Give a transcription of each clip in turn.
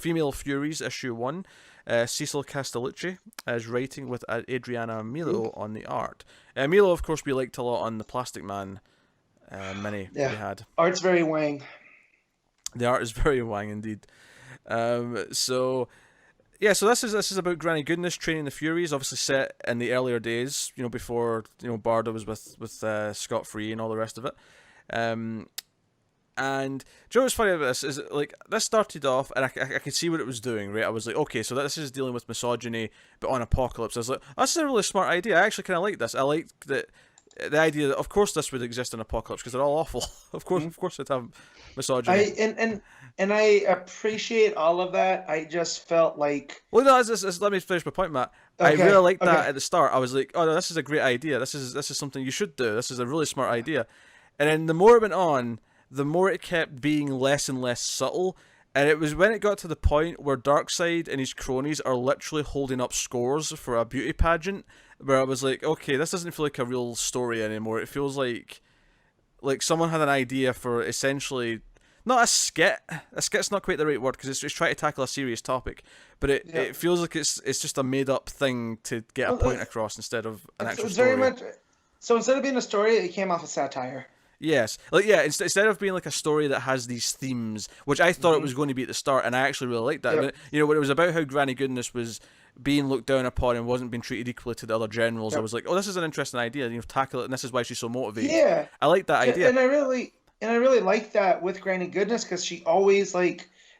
Female Furies issue 1. Cecil Castellucci is writing with Adriana Milo on the art. Milo, of course, we liked a lot on the Plastic Man mini we had. Art's very Wang. The art is very Wang indeed. So this is about Granny Goodness training the Furies, obviously set in the earlier days, before Barda was with Scott Free and all the rest of it. And do you know what's funny about this is, like, this started off and I could see what it was doing, right? I was like, okay, so this is dealing with misogyny but on Apocalypse. I was like, that's a really smart idea. I actually kind of like this. I like the idea that of course this would exist in Apocalypse because they're all awful. Of course it'd have misogyny. And I appreciate all of that. I just felt like... Well, no, let me finish my point, Matt. Okay, I really liked that at the start. I was like, oh, no, this is a great idea. This is something you should do. This is a really smart idea. And then the more it went on, the more it kept being less and less subtle. And it was when it got to the point where Darkseid and his cronies are literally holding up scores for a beauty pageant, where I was like, okay, this doesn't feel like a real story anymore. It feels like someone had an idea for essentially... Not a skit. A skit's not quite the right word because it's trying to tackle a serious topic, but it feels like it's just a made up thing to get a point across instead of an actual story. So instead of being a story, it came off as satire. Yes, instead of being like a story that has these themes, which I thought it was going to be at the start, and I actually really liked that. But, when it was about how Granny Goodness was being looked down upon and wasn't being treated equally to the other generals, I was like, oh, this is an interesting idea. Tackle it, and this is why she's so motivated. Yeah, I like that idea, and I really like that with Granny Goodness because she always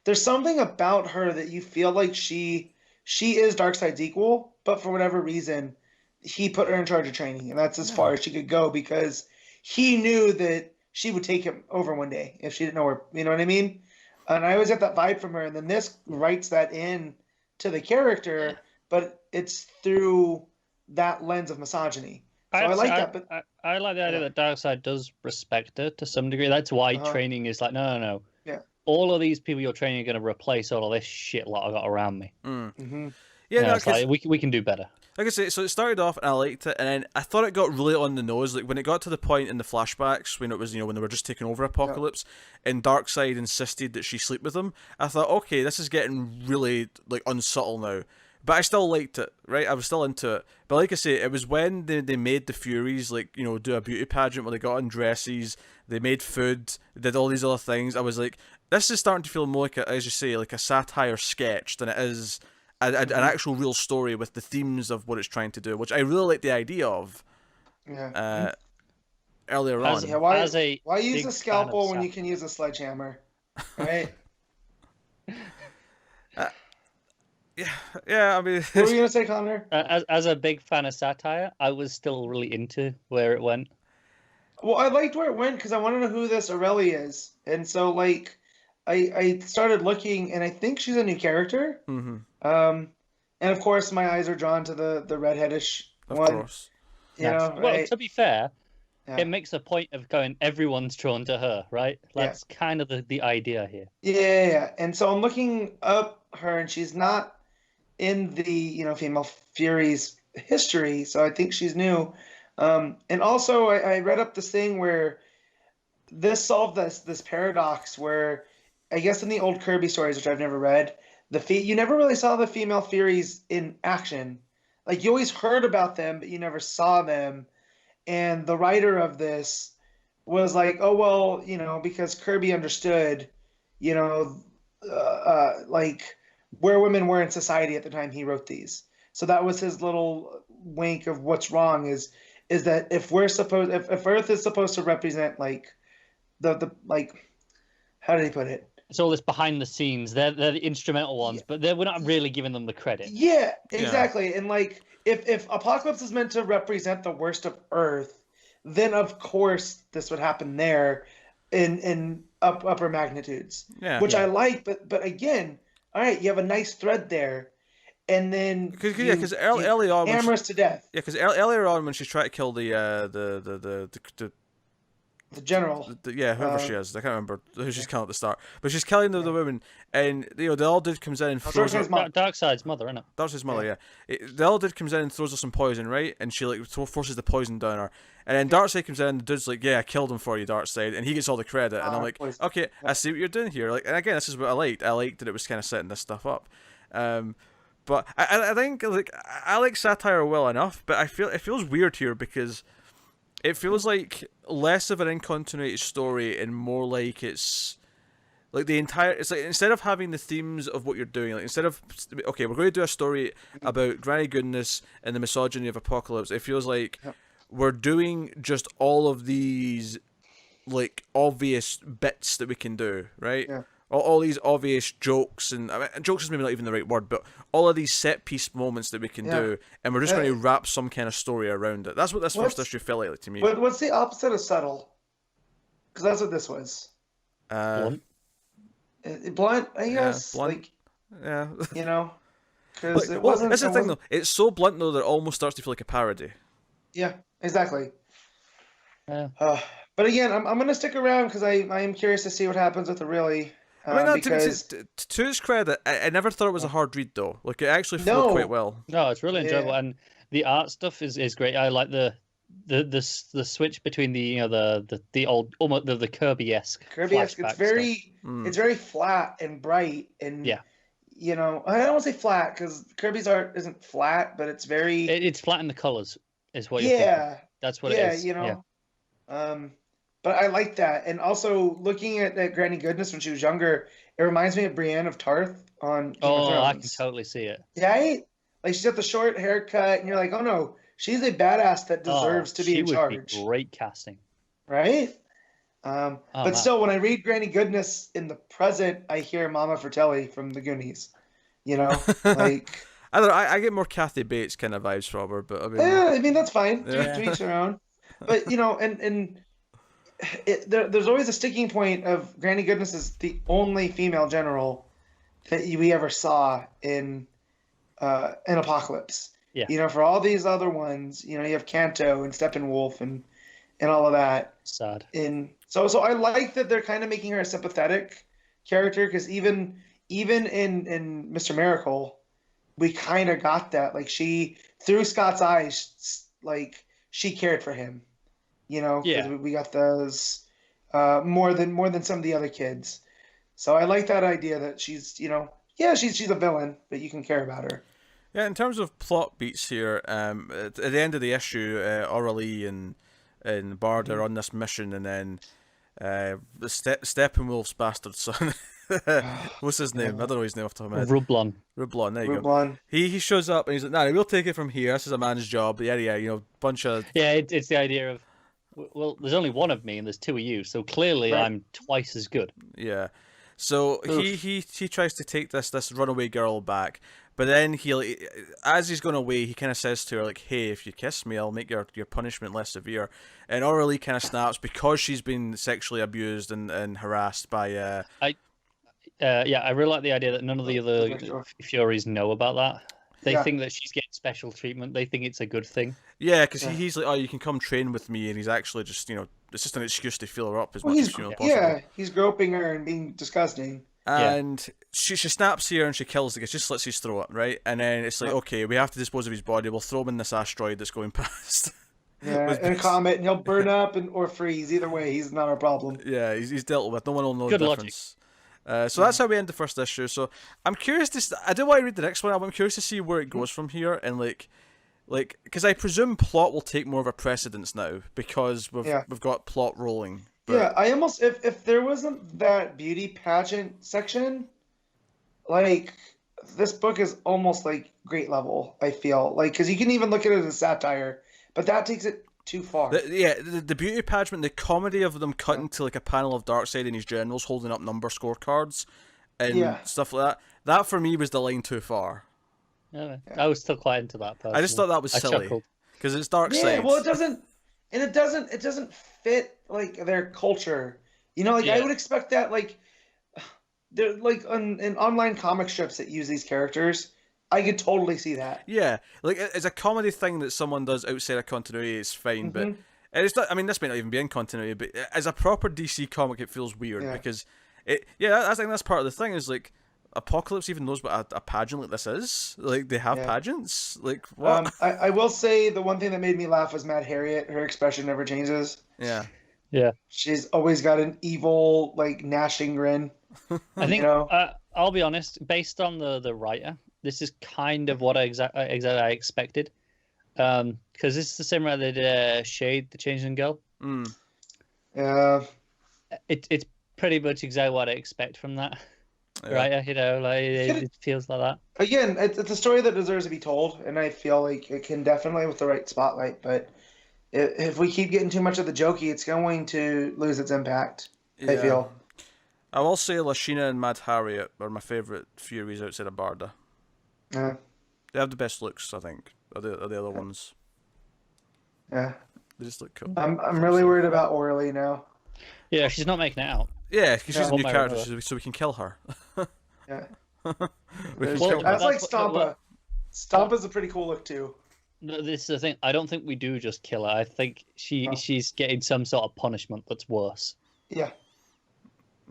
there's something about her that you feel like she is Darkseid's equal, but for whatever reason, he put her in charge of training, and that's as far as she could go because he knew that she would take him over one day if she didn't know her. You know what I mean? And I always get that vibe from her, and then this writes that in to the character, but it's through that lens of misogyny. So I like that, but I like the idea that Darkseid does respect her to some degree. That's why training is like, no. Yeah. All of these people you're training are going to replace all of this shit lot I got around me. Mm-hmm. Yeah, it's like, we can do better. Like I say, so it started off and I liked it, and then I thought it got really on the nose. Like when it got to the point in the flashbacks when it was, when they were just taking over Apocalypse, and Darkseid insisted that she sleep with him. I thought, okay, this is getting really unsubtle now. But I still liked it, right? I was still into it. But like I say, it was when they made the Furies, do a beauty pageant where they got on dresses, they made food, did all these other things. I was like, this is starting to feel more like, as you say, like a satire sketch than it is an actual real story with the themes of what it's trying to do, which I really like the idea of. Yeah. Earlier on. Why use a scalpel when you can use a sledgehammer, right? Yeah. I mean, what were you gonna say, Connor? As a big fan of satire, I was still really into where it went. Well, I liked where it went because I want to know who this Aurelie is, and so I started looking, and I think she's a new character. Mm-hmm. And of course, my eyes are drawn to the redheadish one. Of course. Well, to be fair, it makes a point of going, everyone's drawn to her, right? That's kind of the idea here. Yeah. And so I'm looking up her, and she's not in the female Furies history, so I think she's new. And also I read up this thing where this solved this paradox where I guess in the old Kirby stories, which I've never read, you never really saw the female Furies in action. You always heard about them, but you never saw them. And the writer of this was like, oh well, because Kirby understood, where women were in society at the time he wrote these. So that was his little wink of what's wrong is that if Earth is supposed to represent the how did he put it? It's all this behind the scenes. They're the instrumental ones, but we're not really giving them the credit. Yeah, exactly. Yeah. And if Apocalypse is meant to represent the worst of Earth, then of course this would happen there in upper magnitudes. Yeah. Which I like, but again, all right, you have a nice thread there, and then because early on, amorous to death. Yeah, because earlier on when she's trying to kill the the general. Yeah, whoever she is, I can't remember who she's killing at the start, but she's killing the women, and the old dude comes in and throws her. Darkseid's mother, isn't it? Darkseid's mother, yeah. The old dude comes in and throws her some poison, right? And she like forces the poison down her, and then Darkseid comes in, and the dude's like, "Yeah, I killed him for you, Darkseid," and he gets all the credit, and I'm like, "Okay, I see what you're doing here." Like, and again, this is what I liked. I liked that it was kind of setting this stuff up. But I think like I like satire well enough, but it feels weird here because it feels like less of an in-continuity story and more like it's like it's like instead of having the themes of what you're doing, like instead of okay, we're going to do a story about Granny Goodness and the misogyny of Apocalypse, it feels like we're doing just all of these like obvious bits that we can do, right? Yeah. All these obvious jokes, and I mean, jokes is maybe not even the right word, but all of these set piece moments that we can do, and we're just going to wrap some kind of story around it. That's what this first issue felt like to me. What's the opposite of subtle? Because that's what this was. Blunt. Blunt, I guess. Blunt. Like, because it wasn't. That's the thing, though. It's so blunt though that it almost starts to feel like a parody. Yeah, exactly. Yeah. But again, I'm going to stick around because I am curious to see what happens with the really. I mean, because... to its credit, I never thought it was a hard read though. Like it actually flowed quite well. No, it's really enjoyable, and the art stuff is great. I like the switch between the old almost the Kirby-esque. Kirby-esque. It's very flat and bright and I don't want to say flat because Kirby's art isn't flat, but it's very. It's flat in the colors, is what you're thinking. That's what it is. But I like that. And also, looking at Granny Goodness when she was younger, it reminds me of Brienne of Tarth on Game of Thrones. I can totally see it. Right? Like, she's got the short haircut, and you're like, oh, no, she's a badass that deserves to be in charge. She would be great casting. Right? But still, when I read Granny Goodness in the present, I hear Mama Fratelli from the Goonies. Like... I don't know, I get more Kathy Bates kind of vibes from her, but I mean... Yeah, I mean, that's fine. To each their own. But, there's always a sticking point of Granny Goodness is the only female general that we ever saw in Apocalypse. Yeah. For all these other ones, you have Kanto and Steppenwolf and all of that. Sad. So I like that they're kind of making her a sympathetic character because even in Mr. Miracle, we kind of got that. Like she, through Scott's eyes, like she cared for him. We got those more than some of the other kids. So I like that idea that she's, she's a villain, but you can care about her. Yeah, in terms of plot beats here, at the end of the issue, Aurelie and Bard are on this mission, and then the Steppenwolf's bastard son, what's his name? I don't know his name off the top of my head. Rublon, there you go. He shows up, and he's like, nah, we'll take it from here. This is a man's job. Bunch of... Yeah, it's the idea of, well, there's only one of me and there's two of you, so clearly I'm twice as good. Yeah. So he tries to take this runaway girl back, but then as he's going away, he kind of says to her, like, hey, if you kiss me, I'll make your punishment less severe. And Aurelie kind of snaps because she's been sexually abused and harassed by... I really like the idea that none of the other Furies know about that. They think that she's getting special treatment. They think it's a good thing. Yeah, because he's like, oh, you can come train with me, and he's actually just, it's just an excuse to feel her up as much as possible. Yeah, he's groping her and being disgusting. And she snaps here and she kills the guy. She slits his throat, right? And then it's like, okay, we have to dispose of his body. We'll throw him in this asteroid that's going past. Yeah, in a comet, and he'll burn up or freeze. Either way, he's not our problem. Yeah, he's dealt with. No one will know the difference. So that's how we end the first issue. So I'm curious I do want to read the next one. I'm curious to see where it goes from here, and like, because I presume plot will take more of a precedence now because we've got plot rolling. But... Yeah, I almost if there wasn't that beauty pageant section, like this book is almost like grade level. I feel like because you can even look at it as satire, but that takes it too far. The beauty pageant, the comedy of them cutting to like a panel of Darkseid and his generals holding up number scorecards and stuff like that. That for me was the line too far. Yeah, I was still quite into that. Personally. I just thought that was silly because it's Darkseid. Yeah, well, it doesn't fit like their culture. I would expect that they're like in online comic strips that use these characters. I could totally see that. Yeah, like it's a comedy thing that someone does outside of continuity. It's fine, but And it's not. I mean, this may not even be in continuity, but as a proper DC comic, it feels weird because it. Yeah, I think that's part of the thing. Is like Apocalypse even knows what a pageant like this is. Like they have pageants. Like what? I will say the one thing that made me laugh was Mad Harriet. Her expression never changes. Yeah. Yeah. She's always got an evil, like, gnashing grin. I think, I'll be honest, based on the writer, this is kind of what I expected. Because this is the same writer that did Shade, the Changeling Girl. Yeah. It's pretty much exactly what I expect from that writer, you know, like it feels like that. Again, it's a story that deserves to be told, and I feel like it can definitely with the right spotlight, but if we keep getting too much of the jokey, it's going to lose its impact, I feel. I will say Lashina and Mad Harriet are my favourite Furies outside of Barda. Yeah. They have the best looks, I think, are the other ones. Yeah. They just look cool. I'm really worried about Orly now. Yeah, she's not making it out. Yeah, because she's a new character, so we can kill her. Yeah. That's like Stompa. Stompa's a pretty cool look, too. This is the thing. I don't think we do just kill her. I think she's getting some sort of punishment that's worse. Yeah.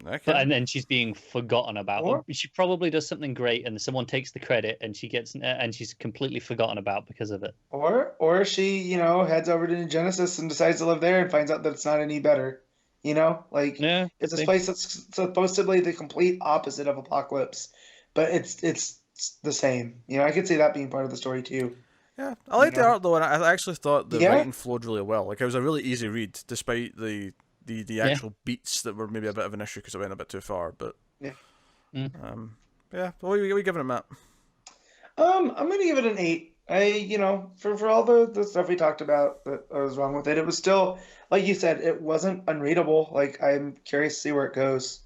Okay. And then she's being forgotten about. She probably does something great, and someone takes the credit, and she's completely forgotten about because of it. Or she, you know, heads over to New Genesis and decides to live there and finds out that it's not any better. You know, like it's this place that's supposedly the complete opposite of Apocalypse, but it's the same. You know, I could see that being part of the story too. Yeah, I like the art though, and I actually thought the writing flowed really well. Like it was a really easy read, despite the actual beats that were maybe a bit of an issue because it went a bit too far. But What are we giving it, Matt? I'm gonna give it an 8. For all the stuff we talked about that I was wrong with it, it was still, like you said, it wasn't unreadable. Like I'm curious to see where it goes.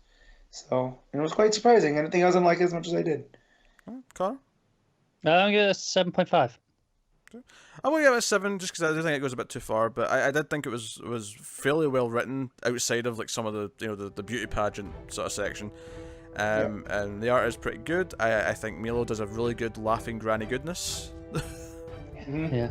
So it was quite surprising. I didn't think I was gonna like it as much as I did. Connor? I'm gonna 7.5. I will give it a 7 just because I do think it goes a bit too far, but I did think it was fairly well written outside of like some of the beauty pageant sort of section. And the art is pretty good. I think Milo does a really good laughing granny goodness. Yeah.